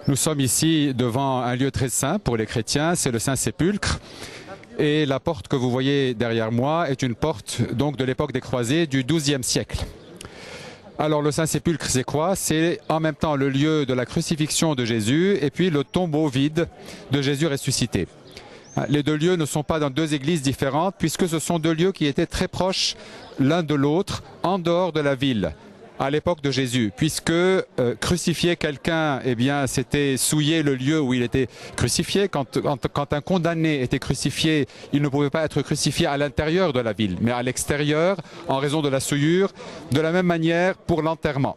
Nous sommes ici devant un lieu très saint pour les chrétiens, c'est le Saint-Sépulcre. Et la porte que vous voyez derrière moi est une porte donc de l'époque des croisés du XIIe siècle. Alors le Saint-Sépulcre, c'est quoi? C'est en même temps le lieu de la crucifixion de Jésus et puis le tombeau vide de Jésus ressuscité. Les deux lieux ne sont pas dans deux églises différentes puisque ce sont deux lieux qui étaient très proches l'un de l'autre en dehors de la ville à l'époque de Jésus, puisque crucifier quelqu'un, eh bien, c'était souiller le lieu où il était crucifié. Quand un condamné était crucifié, il ne pouvait pas être crucifié à l'intérieur de la ville, mais à l'extérieur, en raison de la souillure, de la même manière pour l'enterrement.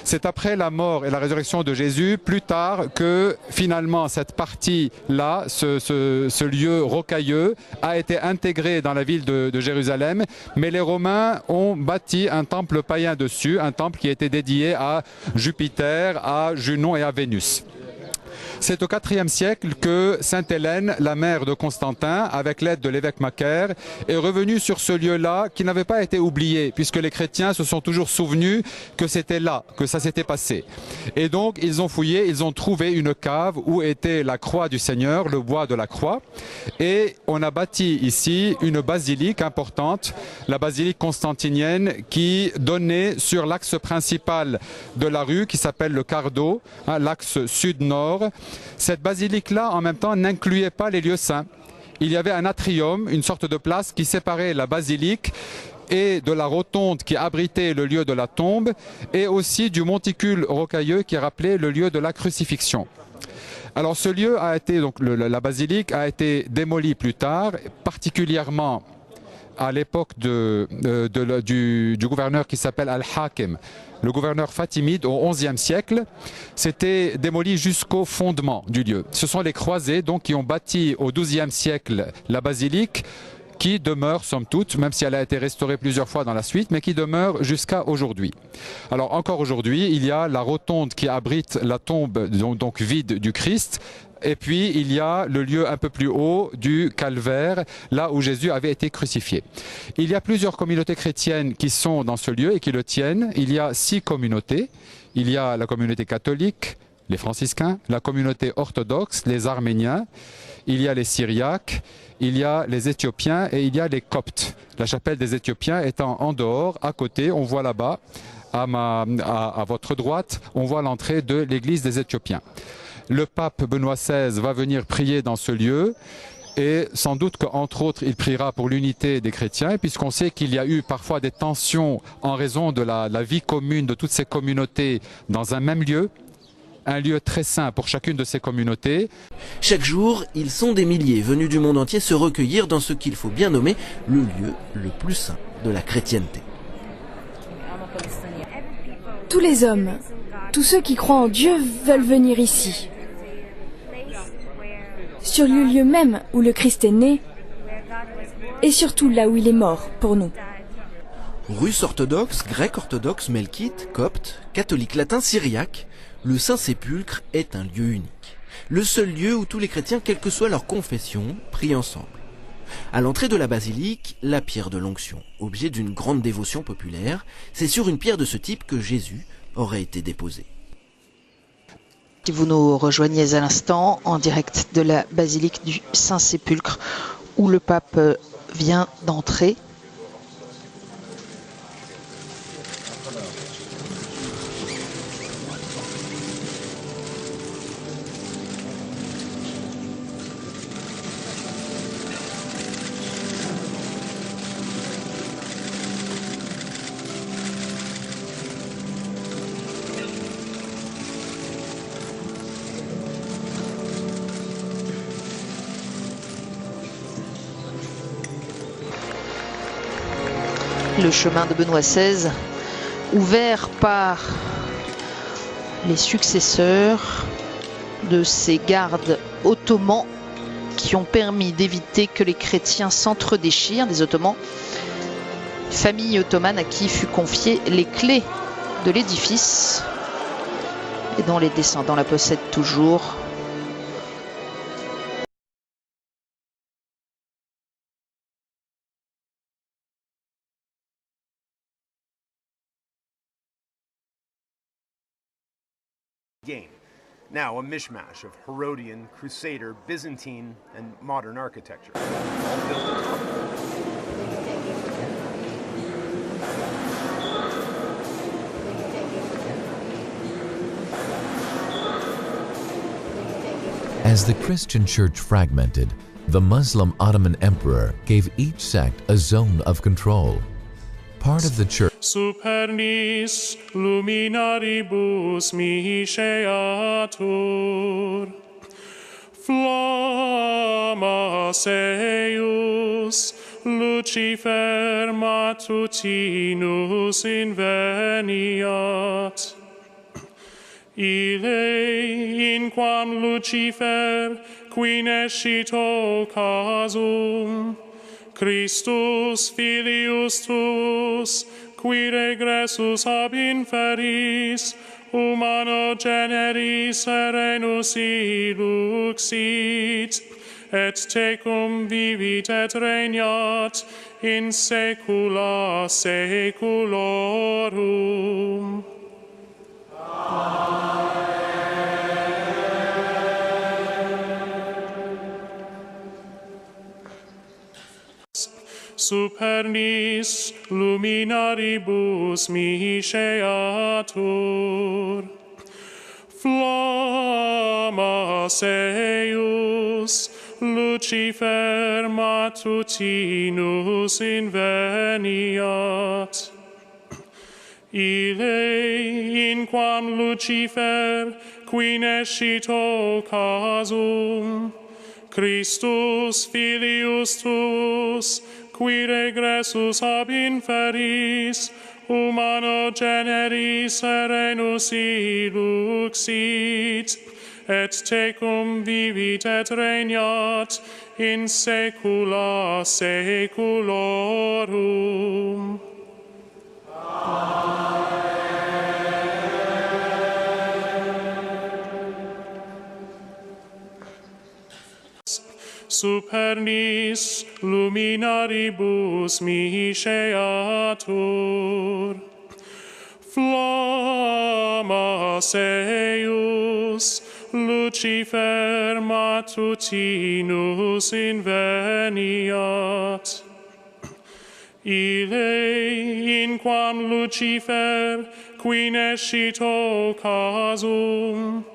C'est après la mort et la résurrection de Jésus, plus tard, que finalement cette partie-là, ce lieu rocailleux, a été intégré dans la ville de Jérusalem. Mais les Romains ont bâti un temple païen dessus, un temple qui était dédié à Jupiter, à Junon et à Vénus. C'est au IVe siècle que Sainte Hélène, la mère de Constantin, avec l'aide de l'évêque Macaire, est revenue sur ce lieu-là qui n'avait pas été oublié, puisque les chrétiens se sont toujours souvenus que c'était là, que ça s'était passé. Et donc, ils ont fouillé, ils ont trouvé une cave où était la croix du Seigneur, le bois de la croix, et on a bâti ici une basilique importante, la basilique constantinienne, qui donnait sur l'axe principal de la rue, qui s'appelle le Cardo, l'axe sud-nord. Cette basilique-là, en même temps, n'incluait pas les lieux saints. Il y avait un atrium, une sorte de place qui séparait la basilique et de la rotonde qui abritait le lieu de la tombe, et aussi du monticule rocailleux qui rappelait le lieu de la crucifixion. Alors ce lieu a été, donc la basilique a été démolie plus tard, particulièrement à l'époque du gouverneur qui s'appelle Al-Hakim, le gouverneur fatimide au XIe siècle. C'était démoli jusqu'au fondement du lieu. Ce sont les croisés donc qui ont bâti au XIIe siècle la basilique, qui demeure somme toute, même si elle a été restaurée plusieurs fois dans la suite, mais qui demeure jusqu'à aujourd'hui. Alors encore aujourd'hui, il y a la rotonde qui abrite la tombe donc vide du Christ. Et puis, il y a le lieu un peu plus haut du calvaire, là où Jésus avait été crucifié. Il y a plusieurs communautés chrétiennes qui sont dans ce lieu et qui le tiennent. Il y a 6 communautés. Il y a la communauté catholique, les franciscains, la communauté orthodoxe, les arméniens, il y a les syriaques, il y a les éthiopiens et il y a les coptes. La chapelle des éthiopiens étant en dehors, à côté, on voit là-bas, à votre droite, on voit l'entrée de l'église des Éthiopiens. Le pape Benoît XVI va venir prier dans ce lieu et sans doute qu'entre autres il priera pour l'unité des chrétiens, puisqu'on sait qu'il y a eu parfois des tensions en raison de la vie commune de toutes ces communautés dans un même lieu, un lieu très saint pour chacune de ces communautés. Chaque jour, ils sont des milliers venus du monde entier se recueillir dans ce qu'il faut bien nommer le lieu le plus saint de la chrétienté. Tous les hommes, tous ceux qui croient en Dieu veulent venir ici. Sur le lieu même où le Christ est né, et surtout là où il est mort pour nous. Russes orthodoxes, grecs orthodoxes, melkites, coptes, catholiques latins, syriaques, le Saint-Sépulcre est un lieu unique. Le seul lieu où tous les chrétiens, quelle que soit leur confession, prient ensemble. À l'entrée de la basilique, la pierre de l'onction, objet d'une grande dévotion populaire, c'est sur une pierre de ce type que Jésus aurait été déposé. Si vous nous rejoignez à l'instant en direct de la basilique du Saint-Sépulcre où le pape vient d'entrer. Le chemin de Benoît XVI, ouvert par les successeurs de ces gardes ottomans qui ont permis d'éviter que les chrétiens s'entre-déchirent, des Ottomans, famille ottomane à qui fut confiée les clés de l'édifice et dont les descendants la possèdent toujours. Game. now a mishmash of Herodian, Crusader, Byzantine, and modern architecture. All built As the Christian church fragmented, the Muslim Ottoman emperor gave each sect a zone of control. Part of the church Supernis luminaribus misceatur, flammas eius Lucifer matutinus inveniat. Ille inquam Lucifer qui nescito casum, Christus filius tuus, qui regressus ab inferis, humano generis serenus iluxit, et tecum vivit et regnat in saecula saeculorum. Supernis luminaribus misceatur, flammas eius Lucifer matutinus inveniat. Ille inquam Lucifer qui nescito casum, Christus filius tuus, qui regressus ab inferis, humano generis serenus iluxit, et tecum vivit et regnat in saecula saeculorum. Supernis luminaribus misceatur, flammas eius Lucifer matutinus inveniat. Ille inquam Lucifer qui nescito casum,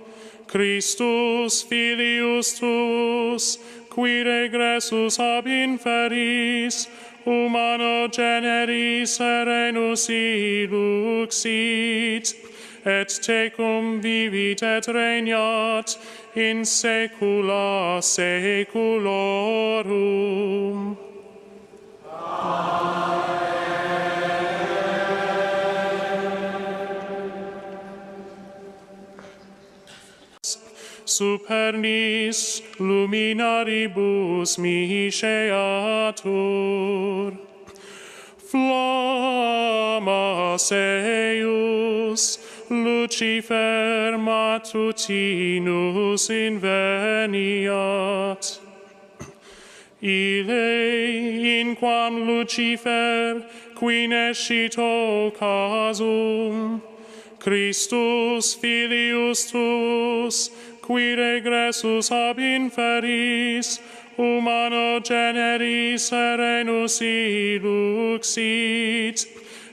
Christus filius tuus, qui regressus ab inferis, humano generis serenus iluxit, et tecum vivit et regnat in saecula saeculorum. Supernis luminaribus misceatur, flammas eius Lucifer matutinus inveniat. Ille inquam Lucifer qui nescito casum, Christus filius tuus, qui regressus ab inferis, humano generis serenus iluxit,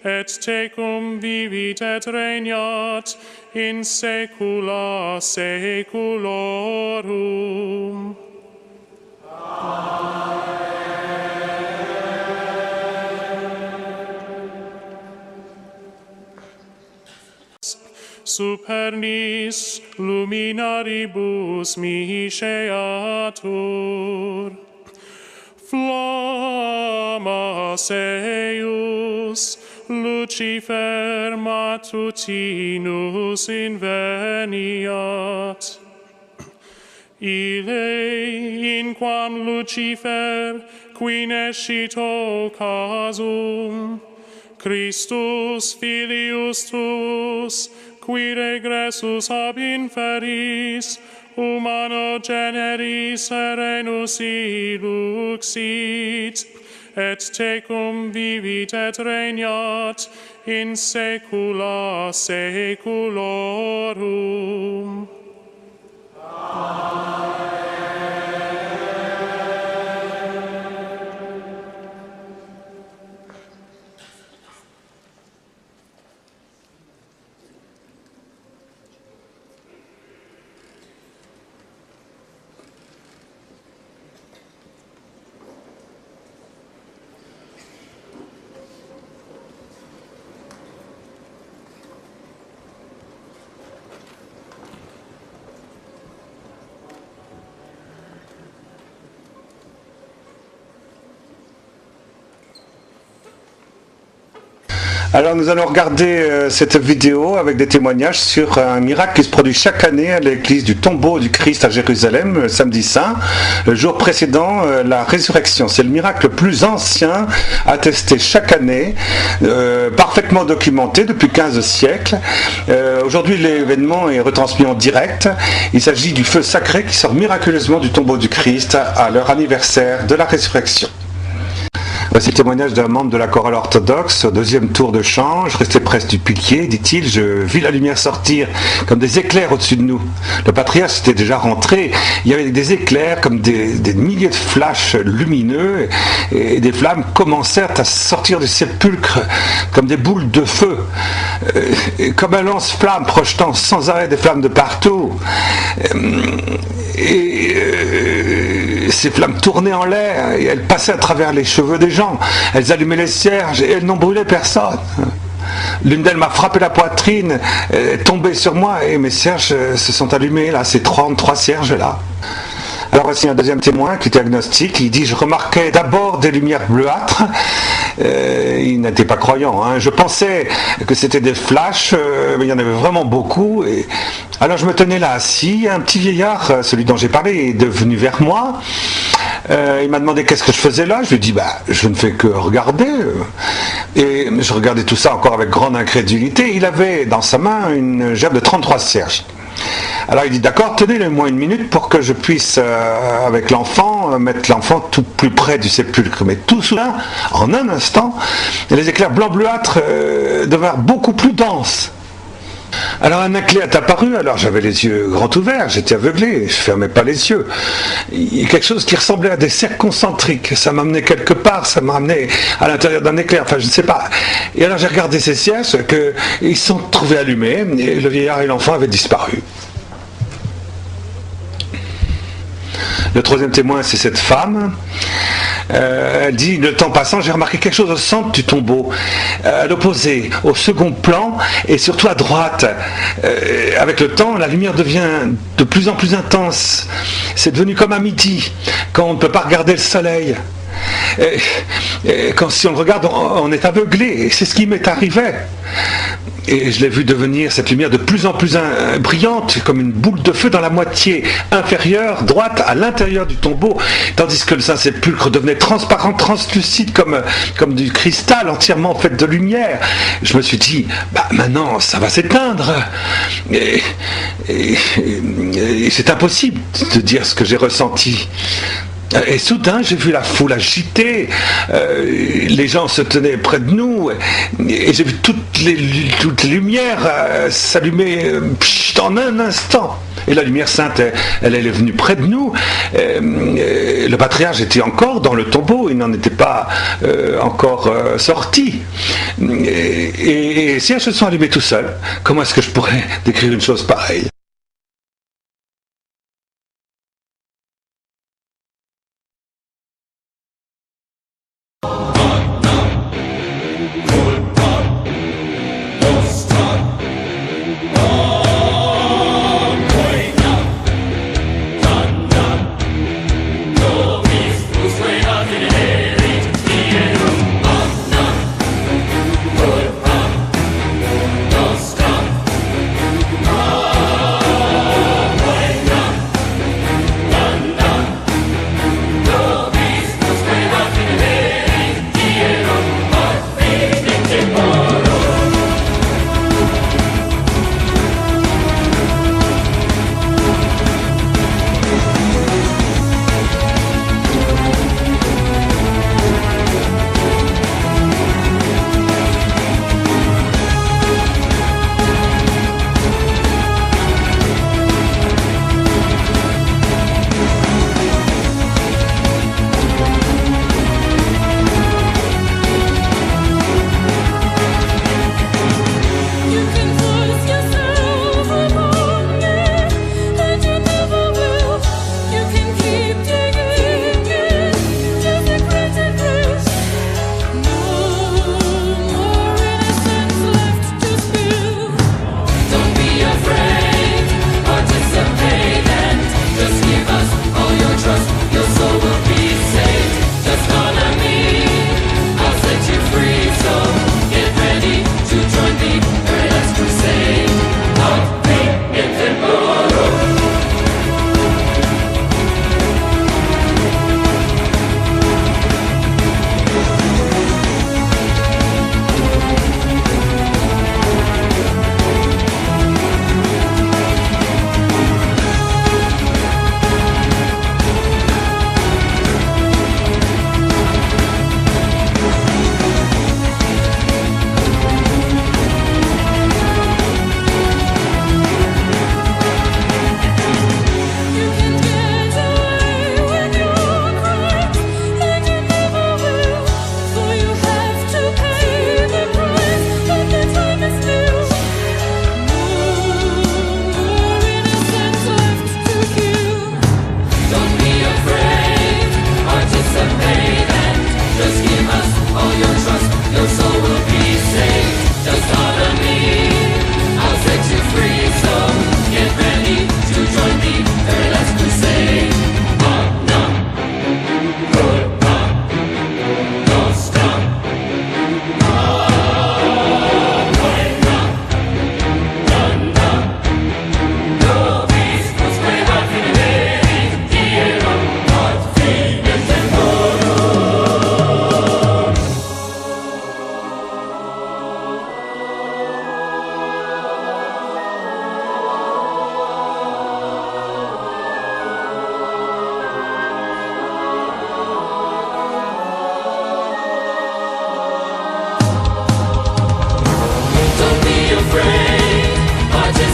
et tecum vivit et regnat in saecula saeculorum. Supernis luminaribus misceatur, flammas eius Lucifer matutinus inveniat. Ille inquam Lucifer qui nescito casum, Christus filius tuus, qui regressus ab inferis, humano generis serenus iluxit, et tecum vivit et regnat in saecula saeculorum. Alors nous allons regarder cette vidéo avec des témoignages sur un miracle qui se produit chaque année à l'église du tombeau du Christ à Jérusalem, samedi saint, le jour précédent la résurrection. C'est le miracle le plus ancien attesté chaque année, parfaitement documenté depuis 15 siècles. Aujourd'hui l'événement est retransmis en direct. Il s'agit du feu sacré qui sort miraculeusement du tombeau du Christ à leur anniversaire de la résurrection. Voici le témoignage d'un membre de la chorale orthodoxe au deuxième tour de chant. Je restais près du pilier, dit-il, je vis la lumière sortir comme des éclairs au-dessus de nous. Le patriarche était déjà rentré, il y avait des éclairs comme des milliers de flashs lumineux et des flammes commencèrent à sortir du sépulcre comme des boules de feu, comme un lance-flamme projetant sans arrêt des flammes de partout. Ces flammes tournaient en l'air et elles passaient à travers les cheveux des gens. Elles allumaient les cierges et elles n'ont brûlé personne. L'une d'elles m'a frappé la poitrine, tombée sur moi et mes cierges se sont allumés là, ces 33 cierges là. Alors voici un deuxième témoin qui était agnostique, il dit « Je remarquais d'abord des lumières bleuâtres ». Il n'était pas croyant, hein. Je pensais que c'était des flashs, mais il y en avait vraiment beaucoup. Et... Alors je me tenais là assis, un petit vieillard, celui dont j'ai parlé, est devenu vers moi. Il m'a demandé qu'est-ce que je faisais là. Je lui ai dit je ne fais que regarder. Et je regardais tout ça encore avec grande incrédulité. Il avait dans sa main une gerbe de 33 cierges. Alors il dit d'accord, tenez-le-moi une minute pour que je puisse avec l'enfant mettre l'enfant tout plus près du sépulcre. Mais tout soudain, en un instant, les éclairs blanc bleuâtres devinrent beaucoup plus denses. Alors un éclair est apparu, alors j'avais les yeux grands ouverts, j'étais aveuglé, je fermais pas les yeux. Il y a quelque chose qui ressemblait à des cercles concentriques, ça m'amenait quelque part, ça m'a amené à l'intérieur d'un éclair, enfin je ne sais pas. Et alors j'ai regardé ces cierges, ils se sont trouvés allumés, et le vieillard et l'enfant avaient disparu. Le troisième témoin, c'est cette femme. Elle dit, le temps passant, j'ai remarqué quelque chose au centre du tombeau, à l'opposé, au second plan, et surtout à droite. Avec le temps, la lumière devient de plus en plus intense. C'est devenu comme à midi, quand on ne peut pas regarder le soleil. Quand si on le regarde, on est aveuglé, et c'est ce qui m'est arrivé. Et je l'ai vu devenir cette lumière de plus en plus brillante, comme une boule de feu dans la moitié inférieure, droite, à l'intérieur du tombeau, tandis que le Saint-Sépulcre devenait transparent, translucide, comme du cristal entièrement fait de lumière. Je me suis dit, maintenant ça va s'éteindre. Et c'est impossible de dire ce que j'ai ressenti. Et soudain, j'ai vu la foule agitée, les gens se tenaient près de nous, et j'ai vu toutes les lumières s'allumer en un instant. Et la lumière sainte, elle est venue près de nous. Le patriarche était encore dans le tombeau, il n'en était pas encore sorti. Et si elles se sont allumées tout seules, comment est-ce que je pourrais décrire une chose pareille ?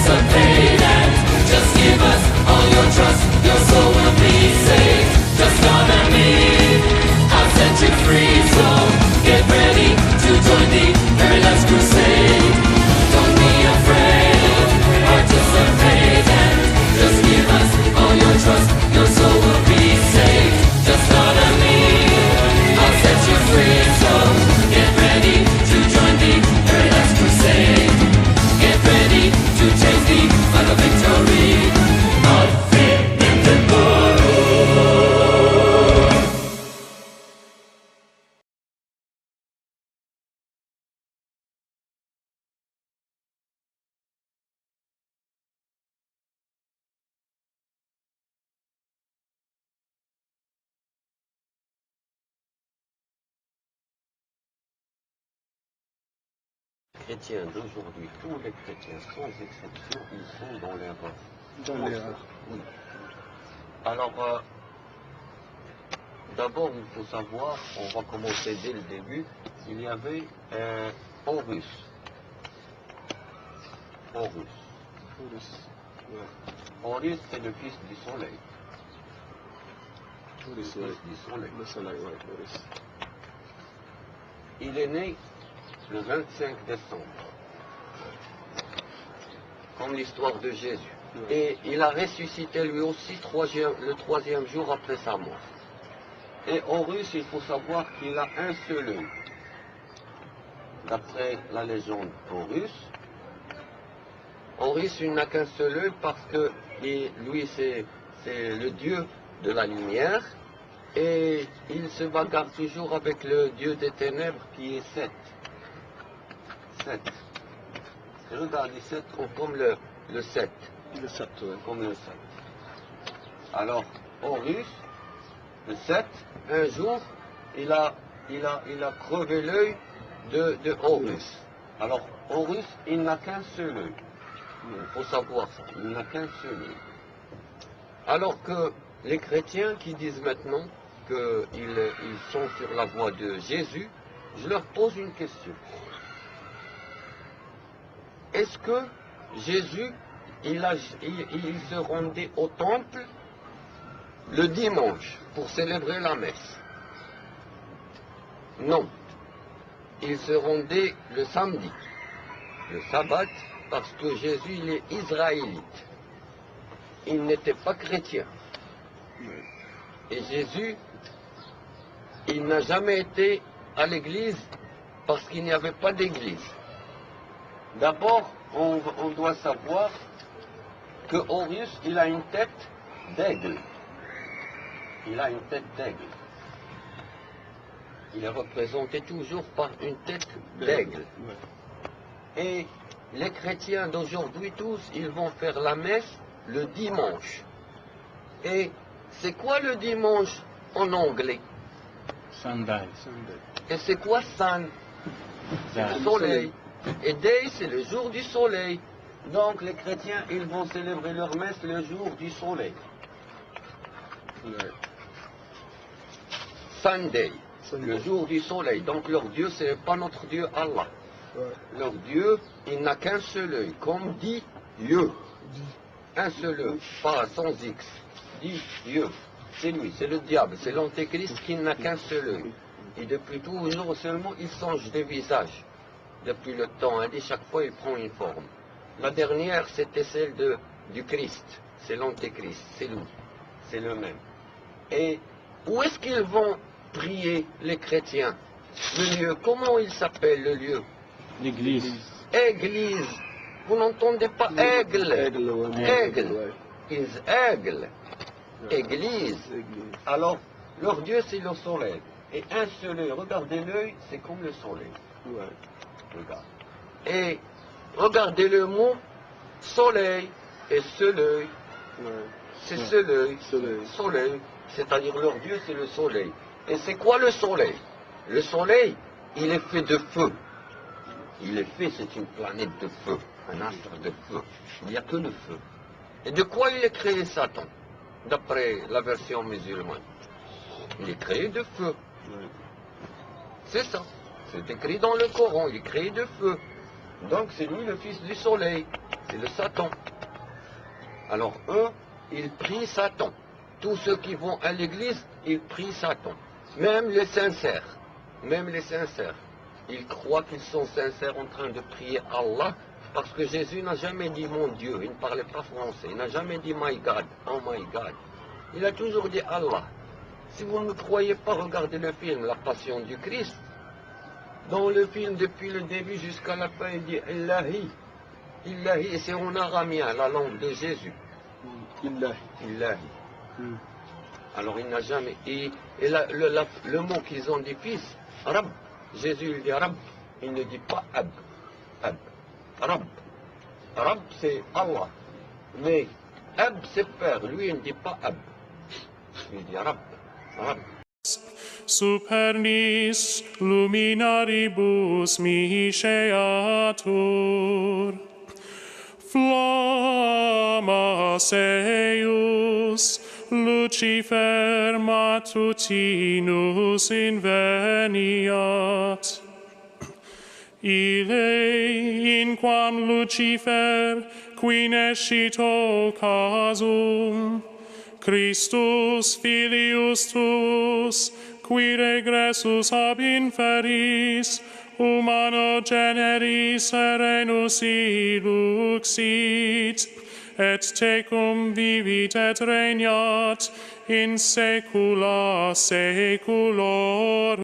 dissipate and just give us all your trust. Your soul will be saved. Just honor me. I'll set you free. So get ready to join the very last crusade. Don't be afraid. Participate and just give us all your trust. Your soul will be saved. Just honor me. I'll set you free. So get ready to join the very last crusade. Get ready to chase the final victory. Chrétiens d'aujourd'hui, tous les chrétiens, sans exception, ils sont dans l'erreur. Dans l'erreur. Oui. Alors, d'abord, il faut savoir, on va commencer dès le début, il y avait Horus. Horus, c'est le fils du soleil. Le fils du soleil. Le soleil, oui, Horus. Il est né le 25 décembre, comme l'histoire de Jésus. Et il a ressuscité lui aussi le troisième jour après sa mort. Et Horus, il faut savoir qu'il a un seul œil. D'après la légende Horus, il n'a qu'un seul œil parce que lui, c'est le dieu de la lumière. Et il se bagarre toujours avec le dieu des ténèbres qui est Seth. Regardez, 7 comme le 7. Le 7, oui. Comme le 7. Alors, Horus, le 7, un jour, il a crevé l'œil de Horus. Alors, Horus, il n'a qu'un seul œil. Il faut savoir ça. Il n'a qu'un seul œil. Alors que les chrétiens qui disent maintenant qu'ils sont sur la voie de Jésus, je leur pose une question. Est-ce que Jésus, il se rendait au temple le dimanche pour célébrer la messe? Non. Il se rendait le samedi, le sabbat, parce que Jésus, il est israélite. Il n'était pas chrétien. Et Jésus, il n'a jamais été à l'église parce qu'il n'y avait pas d'église. D'abord, on doit savoir que Horus, il a une tête d'aigle. Il a une tête d'aigle. Il est représenté toujours par une tête d'aigle. Et les chrétiens d'aujourd'hui, tous, ils vont faire la messe le dimanche. Et c'est quoi le dimanche en anglais? Sunday. Et c'est quoi Sun? C'est le soleil. Et Day, c'est le jour du soleil. Donc les chrétiens, ils vont célébrer leur messe le jour du soleil. Sunday, le jour du soleil. Donc leur Dieu, ce n'est pas notre Dieu Allah. Leur Dieu, il n'a qu'un seul œil, comme dit Dieu. Un seul œil, pas sans X. Dit Dieu. C'est lui, c'est le diable, c'est l'antéchrist qui n'a qu'un seul œil. Et depuis toujours seulement, il change de visage. Depuis le temps, et chaque fois, il prend une forme. La dernière, c'était celle du Christ. C'est l'antéchrist, c'est lui. C'est le même. Et où est-ce qu'ils vont prier, les chrétiens? Le lieu, comment il s'appelle le lieu? L'église. Église. Vous n'entendez pas aigle? Aigle. Aigle. Église. Alors, leur Dieu, c'est le soleil. Et un seul œil, regardez l'œil, c'est comme le soleil. Regarde. Et regardez le mot soleil et seul œil. C'est seul œil. Soleil. C'est-à-dire leur Dieu, c'est le soleil. Et c'est quoi le soleil? Le soleil, il est fait de feu. Il est fait, c'est une planète de feu, un astre de feu. Il n'y a que le feu. Et de quoi il est créé Satan? D'après la version musulmane. Il est créé de feu. C'est ça. C'est écrit dans le Coran, il est créé de feu. Donc c'est lui le fils du soleil. c'est le Satan. Alors eux, ils prient Satan. Tous ceux qui vont à l'église, ils prient Satan. Même les sincères. Même les sincères. Ils croient qu'ils sont sincères en train de prier Allah. Parce que Jésus n'a jamais dit mon Dieu. Il ne parlait pas français. Il n'a jamais dit my God. Oh my God. Il a toujours dit Allah. Si vous ne me croyez pas, regardez le film La Passion du Christ. Dans le film, depuis le début jusqu'à la fin, il dit Illahi. Illahi, et c'est en aramien, la langue de Jésus. Illahi. Illahi. Alors il n'a jamais... Et le mot qu'ils ont dit fils, Rab. Jésus il dit Rab. Il ne dit pas Ab. Ab. Rab. Rab c'est Allah. Mais Ab c'est père. Lui il ne dit pas Ab. Il dit Rab. Rab. Supernis luminaribus miseatur, flammas eius Lucifer matutinus inveniat. Ille inquam Lucifer qui nescito casum, Christus filius tuus, qui regressus ab inferis, humano generis serenus iluxit, et tecum vivit et regnat in saecula saeculorum.